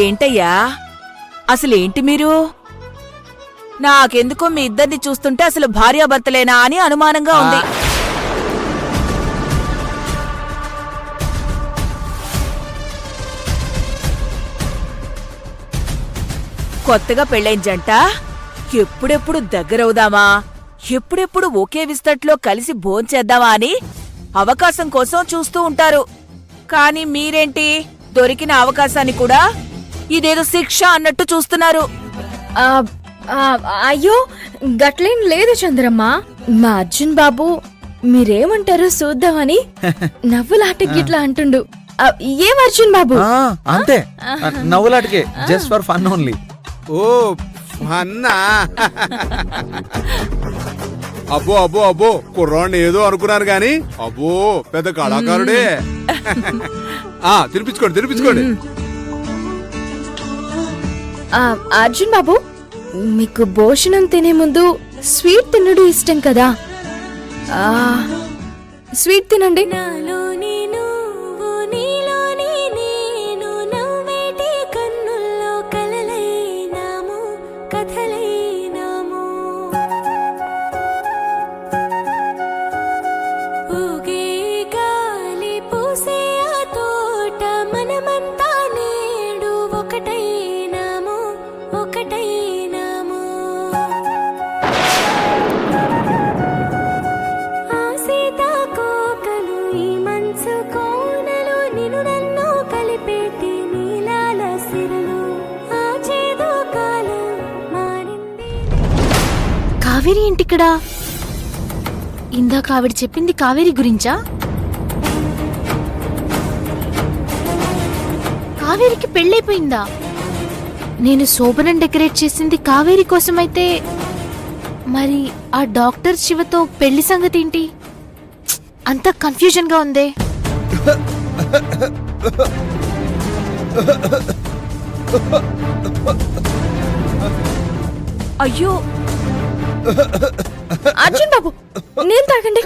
ఏంటయ్యా అసలేంటి మీరు? నాకెందుకో మీ ఇద్దరిని చూస్తుంటే అసలు భార్యాభర్తలేనా అని అనుమానంగా ఉంది. కొత్తగా పెళ్ళైన జంట ఎప్పుడెప్పుడు దగ్గరవుదామా, ఎప్పుడెప్పుడు ఒకే విస్తట్లో కలిసి భోంచేద్దామా అని అవకాశం కోసం చూస్తూ ఉంటారు. కాని మీరేంటి దొరికిన అవకాశాన్ని కూడా ఇదేదో శిక్ష అన్నట్టు చూస్తున్నారు. అయ్యో గట్లేం లేదు చంద్రమ్మ. మా అర్జున్ బాబు మీరేమంటారో చూద్దామని నవ్వులాట గిట్లా అంటుండు. ఏం అర్జున్ బాబు? అంతే, నవ్వులాటకే, జస్ట్ ఫర్ ఫన్ ఓన్లీ. ఓ ఫన్నా? అబ్బో అబ్బో అబ్బో, కుర్రాన్ని ఏదో అనుకున్నాను గాని అబ్బో పెద్ద కళాకారుడే. తినిపించుకోండి. అర్జున్ బాబు, మీకు భోజనం తినే ముందు స్వీట్ తినడు ఇష్టం కదా? స్వీట్ తినండి. కావేరి ఏంటిక్కడా? ఇందాక ఆవిడ చెప్పింది కావేరి గురించా? కావేరికి పెళ్ళైపోయిందా? నేను శోభనం డెకరేట్ చేసింది కావేరి కోసమైతే మరి ఆ డాక్టర్ శివతో పెళ్లి సంగతి ఏంటి? అంత కన్ఫ్యూజన్ గా ఉందే. అయ్యో అర్జున్ బాబు, నేను తాగండి.